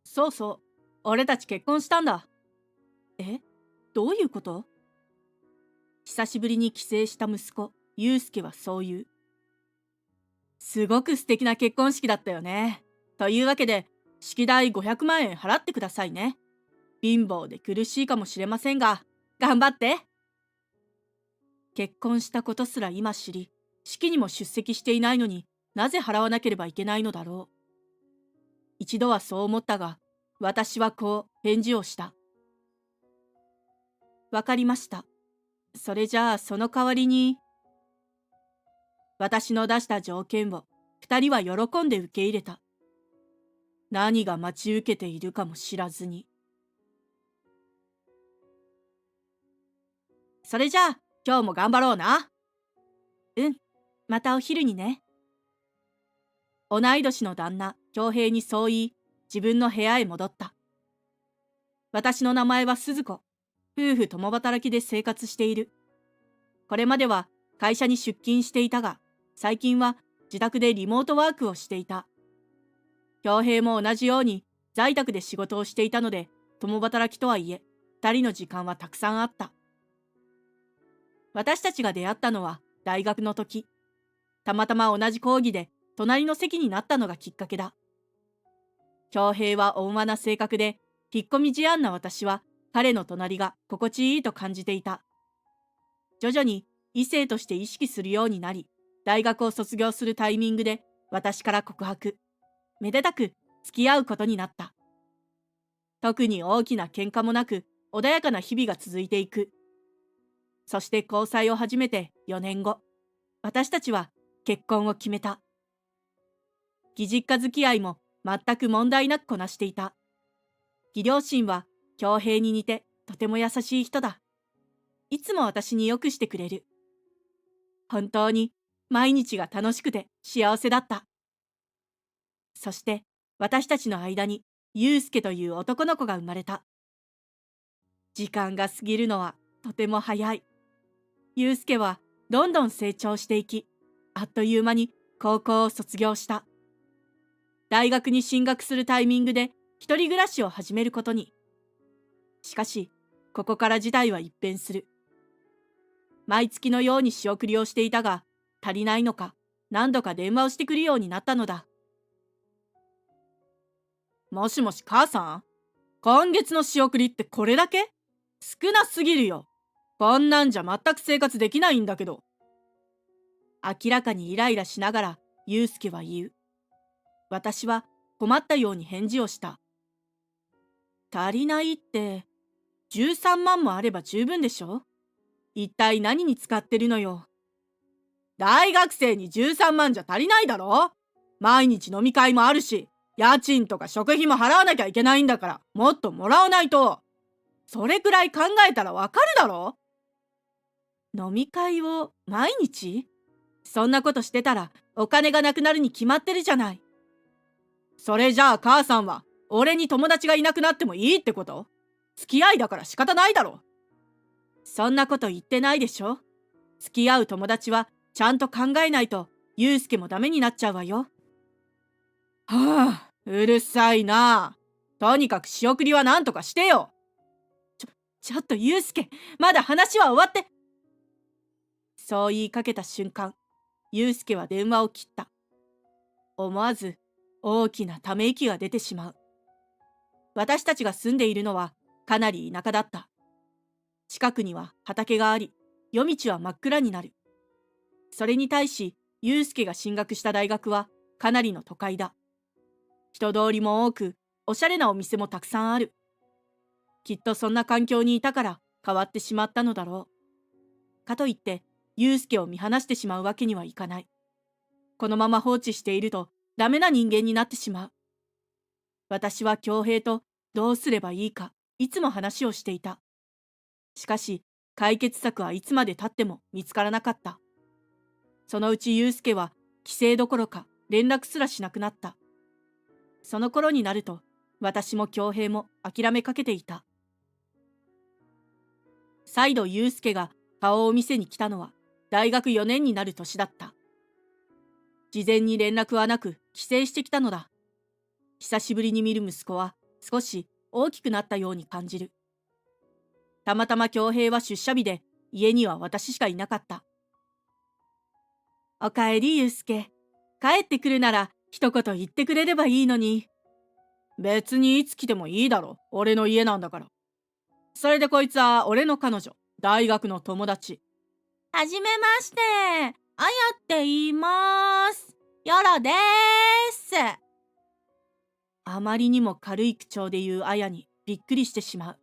そうそう、俺たち結婚したんだ。え、どういうこと？久しぶりに帰省した息子、ゆうすけはそう言う。すごく素敵な結婚式だったよね。というわけで、式代500万円払ってくださいね。貧乏で苦しいかもしれませんが、頑張って。結婚したことすら今知り、式にも出席していないのになぜ払わなければいけないのだろう。一度はそう思ったが、私はこう返事をした。わかりました。それじゃあその代わりに、私の出した条件を二人は喜んで受け入れた。何が待ち受けているかも知らずに。それじゃあ今日も頑張ろうな。うん、またお昼にね。同い年の旦那、恭平にそう言い、自分の部屋へ戻った。私の名前は鈴子。夫婦共働きで生活している。これまでは会社に出勤していたが、最近は自宅でリモートワークをしていた。恭平も同じように在宅で仕事をしていたので、共働きとはいえ、二人の時間はたくさんあった。私たちが出会ったのは大学の時。たまたま同じ講義で隣の席になったのがきっかけだ。恭平は温和な性格で、引っ込み思案な私は彼の隣が心地いいと感じていた。徐々に異性として意識するようになり、大学を卒業するタイミングで私から告白。めでたく付き合うことになった。特に大きな喧嘩もなく穏やかな日々が続いていく。そして交際を始めて4年後、私たちは結婚を決めた。義実家付き合いも全く問題なくこなしていた。義両親は恭平に似てとても優しい人だ。いつも私によくしてくれる。本当に毎日が楽しくて幸せだった。そして私たちの間に祐介という男の子が生まれた。時間が過ぎるのはとても早い。祐介はどんどん成長していき、あっという間に高校を卒業した。大学に進学するタイミングで一人暮らしを始めることに。しかし、ここから事態は一変する。毎月のように仕送りをしていたが、足りないのか、何度か電話をしてくるようになったのだ。もしもし母さん、今月の仕送りってこれだけ？少なすぎるよ。こんなんじゃ全く生活できないんだけど。明らかにイライラしながら、祐介は言う。私は困ったように返事をした。足りないって、13万もあれば十分でしょ？一体何に使ってるのよ。大学生に13万じゃ足りないだろ？毎日飲み会もあるし、家賃とか食費も払わなきゃいけないんだから、もっともらわないと。それくらい考えたらわかるだろ？飲み会を毎日？そんなことしてたらお金がなくなるに決まってるじゃない。それじゃあ母さんは、俺に友達がいなくなってもいいってこと？付き合いだから仕方ないだろ。そんなこと言ってないでしょ。付き合う友達はちゃんと考えないと、ユうスケもダメになっちゃうわよ。はあ、うるさいな。とにかく仕送りは何とかしてよ。ちょっとユうスケ、まだ話は終わって。そう言いかけた瞬間、ユうスケは電話を切った。思わず大きなため息が出てしまう。私たちが住んでいるのはかなり田舎だった。近くには畑があり、夜道は真っ暗になる。それに対し、ユうスケが進学した大学はかなりの都会だ。人通りも多く、おしゃれなお店もたくさんある。きっとそんな環境にいたから変わってしまったのだろう。かといって、ユうスケを見放してしまうわけにはいかない。このまま放置しているとダメな人間になってしまう。私は恭平とどうすればいいか、いつも話をしていた。しかし、解決策はいつまで経っても見つからなかった。そのうちユうスケは帰省どころか連絡すらしなくなった。その頃になると、私も恭平も諦めかけていた。再度ユうスケが顔を見せに来たのは大学4年になる年だった。事前に連絡はなく帰省してきたのだ。久しぶりに見る息子は少し大きくなったように感じる。たまたま恭平は出社日で、家には私しかいなかった。おかえり、ゆうすけ。帰ってくるなら一言言ってくれればいいのに。別にいつ来てもいいだろ。俺の家なんだから。それでこいつは俺の彼女、大学の友達。はじめまして。あやって言います。よろでーす。あまりにも軽い口調で言うあやにびっくりしてしまう。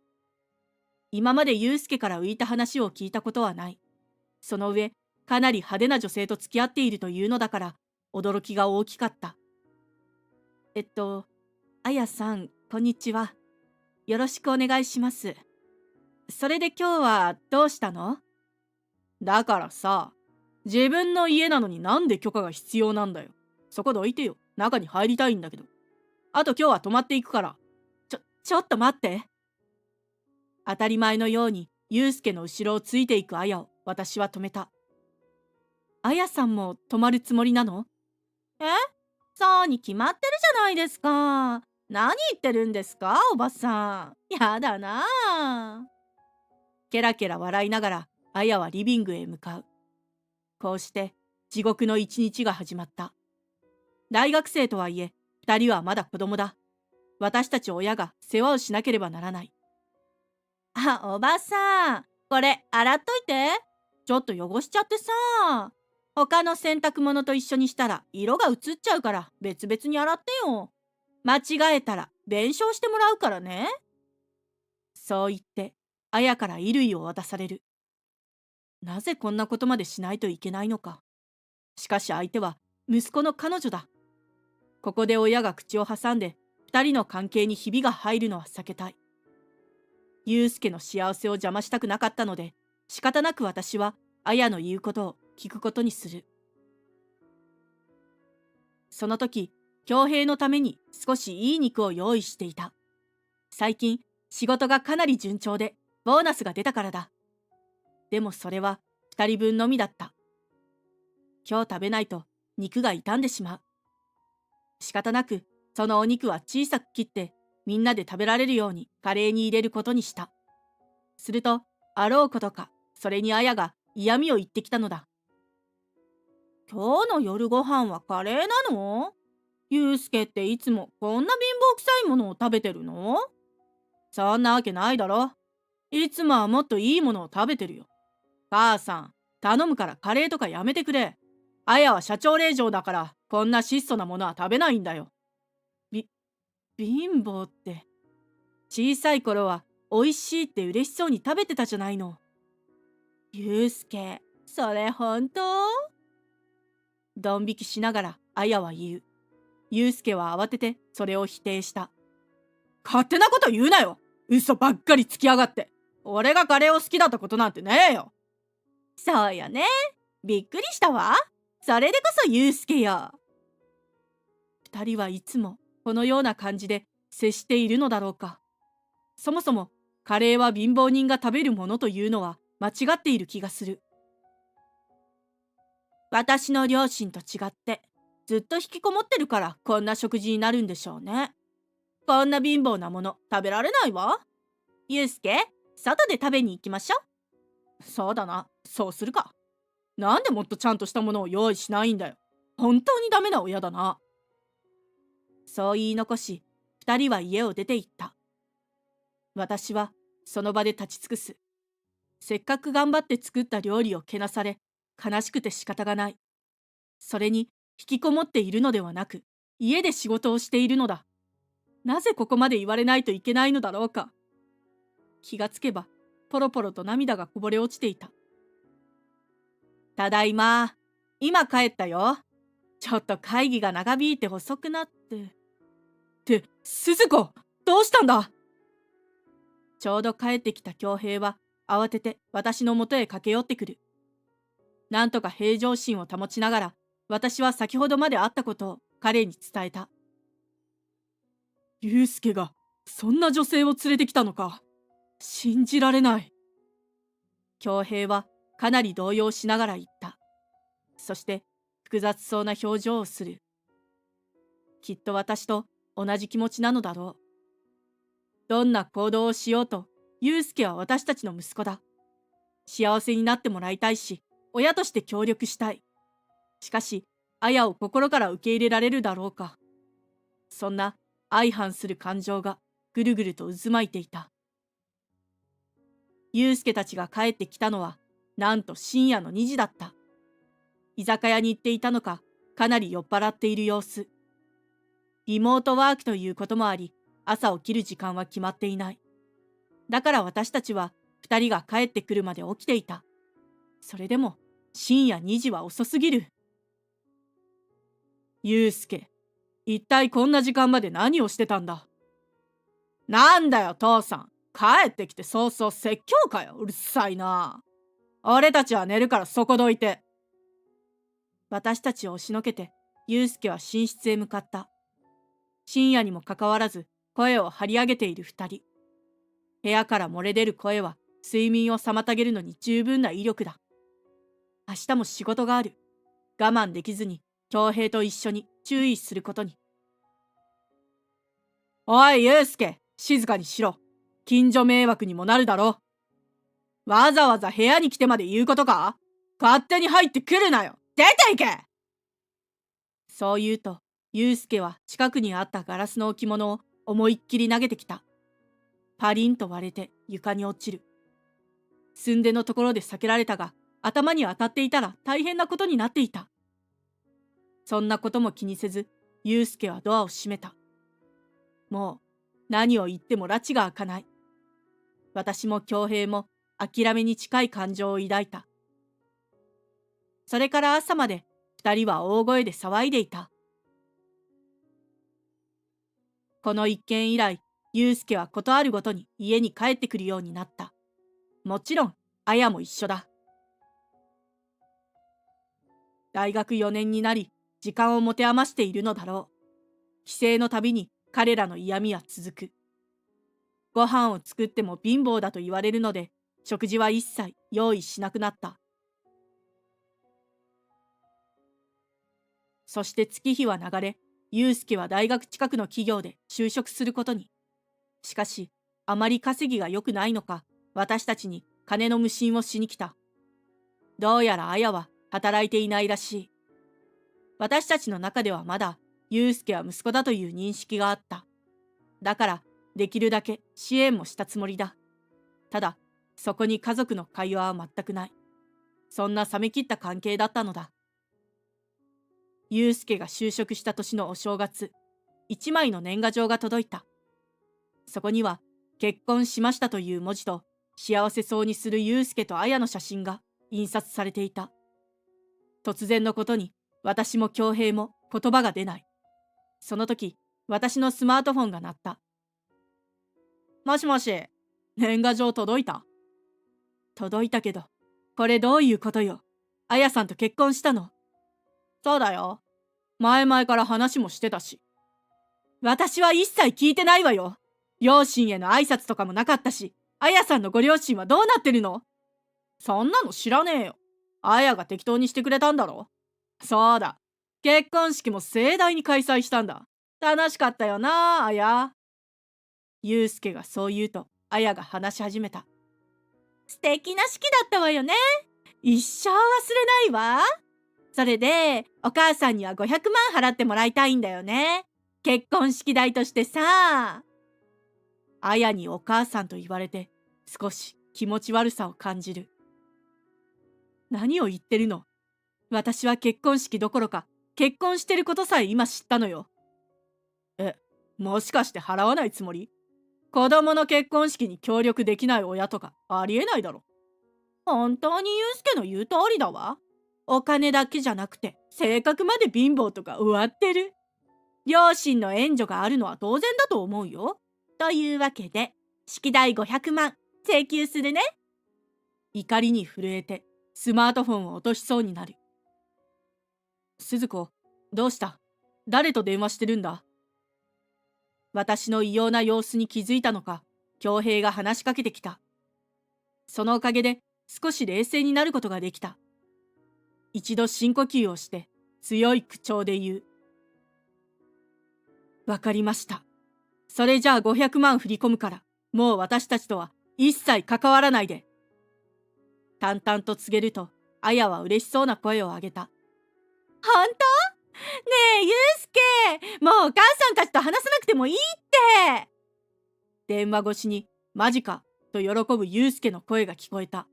今までゆうすけから浮いた話を聞いたことはない。その上、かなり派手な女性と付き合っているというのだから、驚きが大きかった。あやさん、こんにちは。よろしくお願いします。それで今日はどうしたの？だからさ、自分の家なのになんで許可が必要なんだよ。そこどいてよ。中に入りたいんだけど。あと今日は泊まっていくから。ちょっと待って。当たり前のように、ゆうすけの後ろをついていくあやを私は止めた。あやさんも泊まるつもりなの？え？そうに決まってるじゃないですか。何言ってるんですか、おばさん。やだなあ。ケラケラ笑いながら、あやはリビングへ向かう。こうして、地獄の一日が始まった。大学生とはいえ、二人はまだ子供だ。私たち親が世話をしなければならない。あ、おばさん、これ洗っといて。ちょっと汚しちゃってさ。他の洗濯物と一緒にしたら色が移っちゃうから別々に洗ってよ。間違えたら弁償してもらうからね。そう言って、あやから衣類を渡される。なぜこんなことまでしないといけないのか。しかし相手は息子の彼女だ。ここで親が口を挟んで二人の関係にひびが入るのは避けたい。ゆうすけの幸せを邪魔したくなかったので、仕方なく私はあやの言うことを聞くことにする。その時、恭平のために少しいい肉を用意していた。最近、仕事がかなり順調で、ボーナスが出たからだ。でもそれは二人分のみだった。今日食べないと肉が傷んでしまう。仕方なく、そのお肉は小さく切って、みんなで食べられるようにカレーに入れることにした。すると、あろうことか、それにあやが嫌味を言ってきたのだ。今日の夜ご飯はカレーなの？ゆうすけっていつもこんな貧乏くさいものを食べてるの？そんなわけないだろ。いつもはもっといいものを食べてるよ。母さん、頼むからカレーとかやめてくれ。あやは社長令嬢だから、こんな質素なものは食べないんだよ。び、貧乏って。小さい頃は美味しいって嬉しそうに食べてたじゃないの。ゆうすけ、それ本当？ドン引きしながらあやは言う。ゆうすけは慌ててそれを否定した。勝手なこと言うなよ。嘘ばっかりつきやがって。俺がカレーを好きだったことなんてねえよ。そうよね。びっくりしたわ。それでこそゆうすけよ。二人はいつもこのような感じで接しているのだろうか。そもそもカレーは貧乏人が食べるものというのは間違っている気がする。私の両親と違ってずっと引きこもってるからこんな食事になるんでしょうね。こんな貧乏なもの食べられないわ。ゆうすけ、外で食べに行きましょ。そうだな、そうするか。なんでもっとちゃんとしたものを用意しないんだよ。本当にダメな親だな。そう言い残し、二人は家を出て行った。私はその場で立ち尽くす。せっかく頑張って作った料理をけなされ、悲しくて仕方がない。それに、引きこもっているのではなく、家で仕事をしているのだ。なぜここまで言われないといけないのだろうか。気がつけば、ポロポロと涙がこぼれ落ちていた。ただいま。今帰ったよ。ちょっと会議が長引いて遅くなって。鈴子、どうしたんだ？ちょうど帰ってきた恭平は、慌てて私のもとへ駆け寄ってくる。なんとか平常心を保ちながら、私は先ほどまであったことを彼に伝えた。ゆうすけが、そんな女性を連れてきたのか。信じられない。恭平はかなり動揺しながら言った。そして複雑そうな表情をする。きっと私と同じ気持ちなのだろう。どんな行動をしようと、祐介は私たちの息子だ。幸せになってもらいたいし、親として協力したい。しかし、綾を心から受け入れられるだろうか。そんな相反する感情がぐるぐると渦巻いていた。祐介たちが帰ってきたのは、なんと深夜の2時だった。居酒屋に行っていたのか、かなり酔っ払っている様子。リモートワークということもあり、朝起きる時間は決まっていない。だから私たちは2人が帰ってくるまで起きていた。それでも深夜2時は遅すぎる。祐介、一体こんな時間まで何をしてたんだ。なんだよ父さん、帰ってきて早々説教かよ。うるさいな。俺たちは寝るからそこどいて。私たちを押しのけて祐介は寝室へ向かった。深夜にもかかわらず声を張り上げている2人。部屋から漏れ出る声は睡眠を妨げるのに十分な威力だ。明日も仕事がある。我慢できずに恭平と一緒に注意することに。おい祐介、静かにしろ。近所迷惑にもなるだろう。わざわざ部屋に来てまで言うことか。勝手に入ってくるなよ。出て行け。そう言うと、祐介は近くにあったガラスの置物を思いっきり投げてきた。パリンと割れて床に落ちる。寸出のところで避けられたが、頭に当たっていたら大変なことになっていた。そんなことも気にせず、祐介はドアを閉めた。もう何を言っても埒が明かない。私も恭平も諦めに近い感情を抱いた。それから朝まで二人は大声で騒いでいた。この一件以来、祐介はことあるごとに家に帰ってくるようになった。もちろん、綾も一緒だ。大学4年になり、時間を持て余しているのだろう。帰省のたびに彼らの嫌味は続く。ご飯を作っても貧乏だと言われるので、食事は一切用意しなくなった。そして月日は流れ、祐介は大学近くの企業で就職することに。しかし、あまり稼ぎが良くないのか、私たちに金の無心をしに来た。どうやら綾は働いていないらしい。私たちの中ではまだ、祐介は息子だという認識があった。だから、できるだけ支援もしたつもりだ。ただ、そこに家族の会話は全くない。そんな冷め切った関係だったのだ。祐介が就職した年のお正月、一枚の年賀状が届いた。そこには、結婚しましたという文字と、幸せそうにする祐介と綾の写真が印刷されていた。突然のことに、私も恭平も言葉が出ない。その時、私のスマートフォンが鳴った。もしもし、年賀状届いた？届いたけど、これどういうことよ。綾さんと結婚したの？そうだよ。前々から話もしてたし。私は一切聞いてないわよ。両親への挨拶とかもなかったし、綾さんのご両親はどうなってるの？そんなの知らねえよ。綾が適当にしてくれたんだろ。そうだ。結婚式も盛大に開催したんだ。楽しかったよな、綾。祐介がそう言うと、綾が話し始めた。素敵な式だったわよね。一生忘れないわ。それで、お母さんには500万払ってもらいたいんだよね。結婚式代としてさ。綾にお母さんと言われて、少し気持ち悪さを感じる。何を言ってるの？私は結婚式どころか、結婚してることさえ今知ったのよ。え、もしかして払わないつもり？子供の結婚式に協力できない親とかありえないだろ。本当に祐介の言う通りだわ。お金だけじゃなくて、性格まで貧乏とか終わってる。両親の援助があるのは当然だと思うよ。というわけで、式代500万請求するね。怒りに震えて、スマートフォンを落としそうになる。鈴子、どうした？誰と電話してるんだ？私の異様な様子に気づいたのか、恭平が話しかけてきた。そのおかげで少し冷静になることができた。一度深呼吸をして強い口調で言う。わかりました。それじゃあ500万振り込むから、もう私たちとは一切関わらないで。淡々と告げると、綾は嬉しそうな声を上げた。本当？ねえ、ゆうすけ、もうお母さんたちと話さなくてもいいって。電話越しに、マジか、と喜ぶゆうすけの声が聞こえた。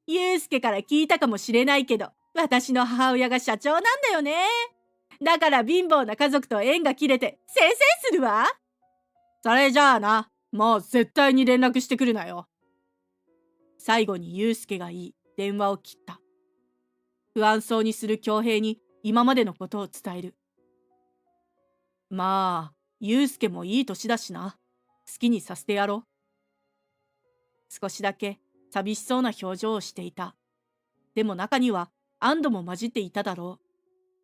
ゆうすけから聞いたかもしれないけど、私の母親が社長なんだよね。だから貧乏な家族と縁が切れて、せいせいするわ。それじゃあな、もう絶対に連絡してくるなよ。最後にゆうすけが言い、電話を切った。不安そうにする恭平に今までのことを伝える。まあ、ゆうすけもいい年だしな。好きにさせてやろう。少しだけ寂しそうな表情をしていた。でも中には安堵も混じっていただろう。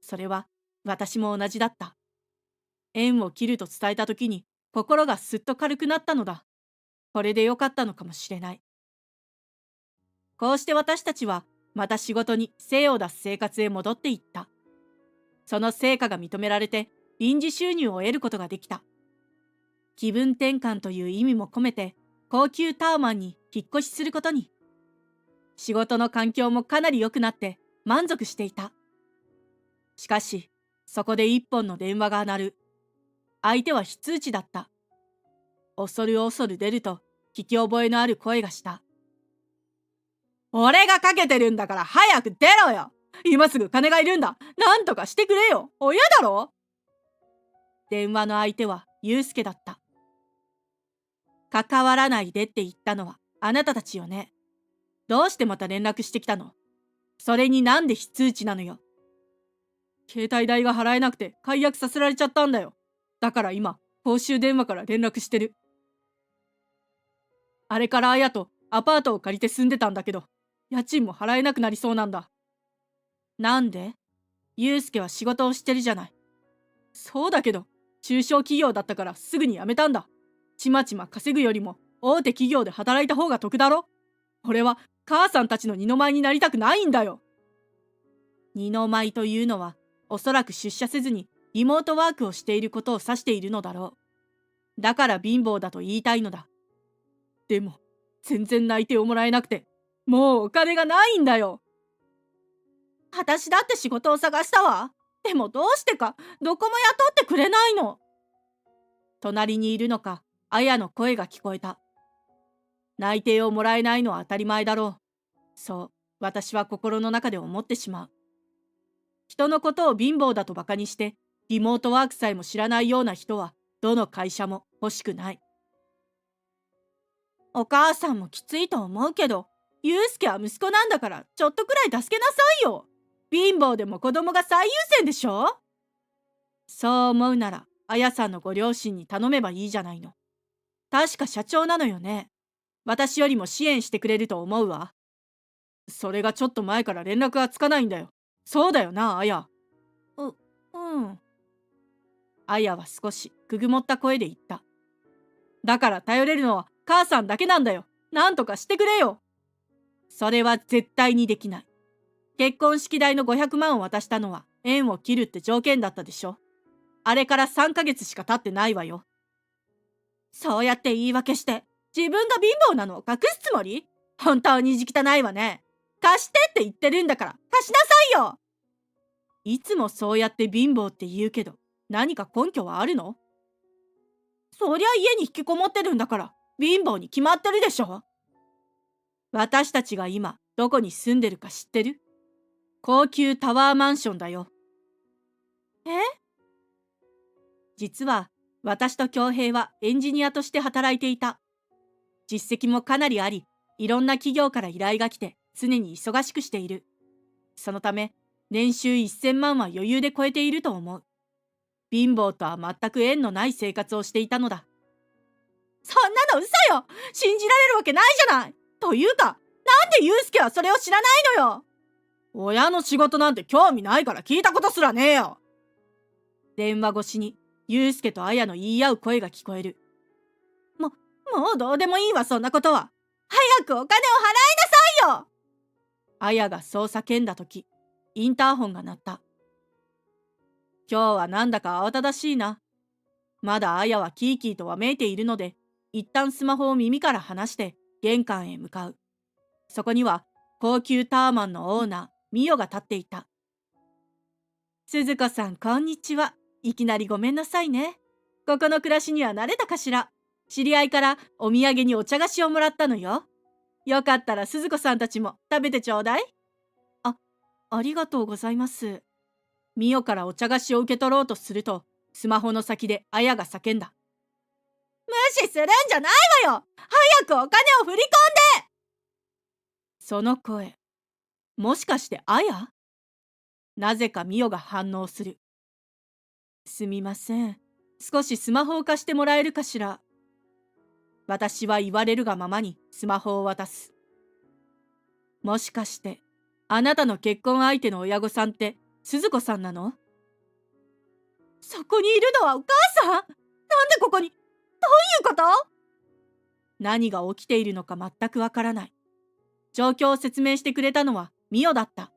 それは私も同じだった。縁を切ると伝えた時に心がすっと軽くなったのだ。これでよかったのかもしれない。こうして私たちはまた仕事に精を出す生活へ戻っていった。その成果が認められて臨時収入を得ることができた。気分転換という意味も込めて高級タワマンに引っ越しすることに。仕事の環境もかなり良くなって満足していた。しかし、そこで一本の電話が鳴る。相手は非通知だった。恐る恐る出ると聞き覚えのある声がした。俺がかけてるんだから早く出ろよ。今すぐ金がいるんだ。なんとかしてくれよ。親だろ。電話の相手はユウスケだった。関わらないでって言ったのはあなたたちよね。どうしてまた連絡してきたの？それになんで非通知なのよ。携帯代が払えなくて解約させられちゃったんだよ。だから今、公衆電話から連絡してる。あれから綾とアパートを借りて住んでたんだけど、家賃も払えなくなりそうなんだ。なんで？ユウスケは仕事をしてるじゃない。そうだけど、中小企業だったからすぐに辞めたんだ。ちまちま稼ぐよりも大手企業で働いた方が得だろ。俺は母さんたちの二の舞になりたくないんだよ。二の舞というのは、おそらく出社せずにリモートワークをしていることを指しているのだろう。だから貧乏だと言いたいのだ。でも、全然内定をもらえなくて、もうお金がないんだよ。私だって仕事を探したわ。でもどうしてか、どこも雇ってくれないの。隣にいるのか、綾の声が聞こえた。内定をもらえないのは当たり前だろう。そう、私は心の中で思ってしまう。人のことを貧乏だと馬鹿にして、リモートワークさえも知らないような人は、どの会社も欲しくない。お母さんもきついと思うけど、ユウスケは息子なんだから、ちょっとくらい助けなさいよ。貧乏でも子供が最優先でしょ。そう思うなら、あやさんのご両親に頼めばいいじゃないの。確か社長なのよね。私よりも支援してくれると思うわ。それがちょっと前から連絡がつかないんだよ。そうだよな、あや。うん。あやは少しくぐもった声で言った。だから頼れるのは母さんだけなんだよ。なんとかしてくれよ。それは絶対にできない。結婚式代の500万を渡したのは縁を切るって条件だったでしょ。あれから3ヶ月しか経ってないわよ。そうやって言い訳して自分が貧乏なのを隠すつもり？本当に意地汚いわね。貸してって言ってるんだから貸しなさいよ。いつもそうやって貧乏って言うけど、何か根拠はあるの？そりゃ家に引きこもってるんだから貧乏に決まってるでしょ。私たちが今どこに住んでるか知ってる？高級タワーマンションだよ。え？実は私と恭平はエンジニアとして働いていた。実績もかなりあり、いろんな企業から依頼が来て常に忙しくしている。そのため年収1000万は余裕で超えていると思う。貧乏とは全く縁のない生活をしていたのだ。そんなの嘘よ。信じられるわけないじゃない。というか、なんでユウスケはそれを知らないのよ。親の仕事なんて興味ないから聞いたことすらねえよ。電話越しにユウスケとアヤの言い合う声が聞こえる。もうどうでもいいわ、そんなことは。早くお金を払いなさいよ。アヤがそう叫んだ時、インターホンが鳴った。今日はなんだか慌ただしいな。まだあやはキーキーとわめいているので、一旦スマホを耳から離して玄関へ向かう。そこには高級タワマンのオーナー、ミオが立っていた。鈴子さん、こんにちは。いきなりごめんなさいね。ここの暮らしには慣れたかしら。知り合いからお土産にお茶菓子をもらったのよ。よかったら鈴子さんたちも食べてちょうだい。あ、ありがとうございます。ミオからお茶菓子を受け取ろうとすると、スマホの先でアヤが叫んだ。無視するんじゃないわよ。早くお金を振り込んで。その声、もしかしてアヤ？なぜかミオが反応する。すみません。少しスマホを貸してもらえるかしら。私は言われるがままにスマホを渡す。もしかして、あなたの結婚相手の親御さんって鈴子さんなの？そこにいるのはお母さん？なんでここに？どういうこと？何が起きているのか全くわからない。状況を説明してくれたのはミオだった。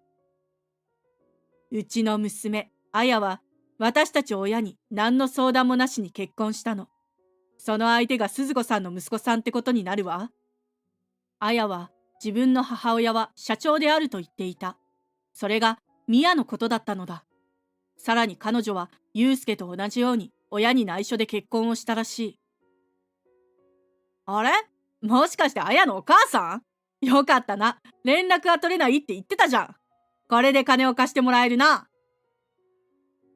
うちの娘、アヤは私たち親に何の相談もなしに結婚したの。その相手が鈴子さんの息子さんってことになるわ。アヤは自分の母親は社長であると言っていた。それがミヤのことだったのだ。さらに彼女はユウスケと同じように親に内緒で結婚をしたらしい。あれ？もしかしてアヤのお母さん？よかったな。連絡が取れないって言ってたじゃん。これで金を貸してもらえるな。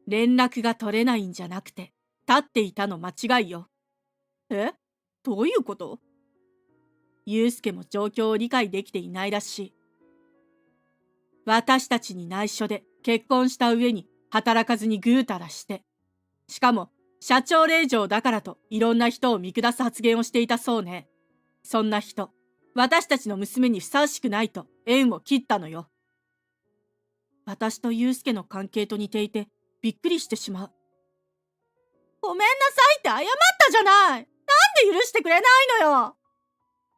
連絡が取れないんじゃなくて、立っていたの間違いよ。え？どういうこと？ユウスケも状況を理解できていないらしい。私たちに内緒で結婚した上に働かずにぐうたらして。しかも、社長令嬢だからといろんな人を見下す発言をしていたそうね。そんな人、私たちの娘にふさわしくないと縁を切ったのよ。私とユウスケの関係と似ていてびっくりしてしまう。ごめんなさいって謝ったじゃない。なんで許してくれないのよ。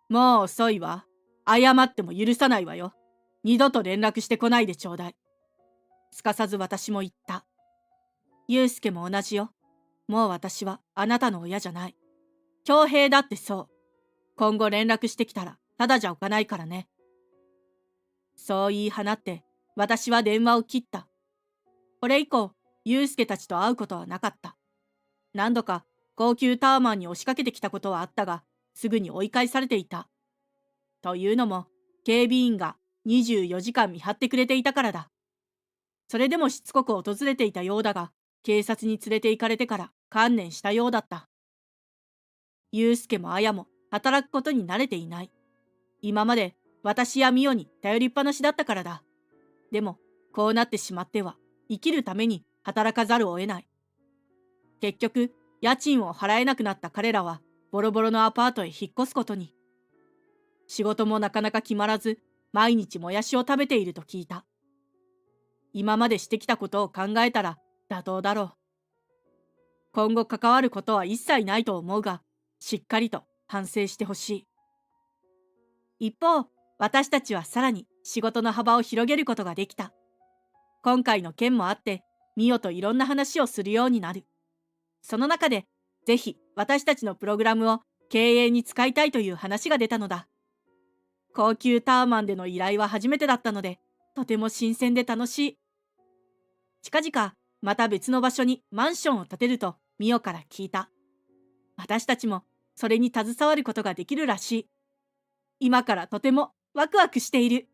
もう遅いわ。謝っても許さないわよ。二度と連絡してこないでちょうだい。すかさず私も言った。ユウスケも同じよ。もう私はあなたの親じゃない。恭平だってそう。今後連絡してきたらただじゃおかないからね。そう言い放って私は電話を切った。これ以降、ユウスケたちと会うことはなかった。何度か高級タワマンに押しかけてきたことはあったが、すぐに追い返されていた。というのも、警備員が24時間見張ってくれていたからだ。それでもしつこく訪れていたようだが、警察に連れて行かれてから観念したようだった。ユウスケもアヤも働くことに慣れていない。今まで私やミオに頼りっぱなしだったからだ。でも、こうなってしまっては、生きるために働かざるを得ない。結局、家賃を払えなくなった彼らは、ボロボロのアパートへ引っ越すことに。仕事もなかなか決まらず、毎日もやしを食べていると聞いた。今までしてきたことを考えたら妥当だろう。今後関わることは一切ないと思うが、しっかりと反省してほしい。一方、私たちはさらに仕事の幅を広げることができた。今回の件もあって、ミオといろんな話をするようになる。その中で、ぜひ私たちのプログラムを経営に使いたいという話が出たのだ。高級タワマンでの依頼は初めてだったので、とても新鮮で楽しい。近々、また別の場所にマンションを建てるとミオから聞いた。私たちもそれに携わることができるらしい。今からとてもワクワクしている。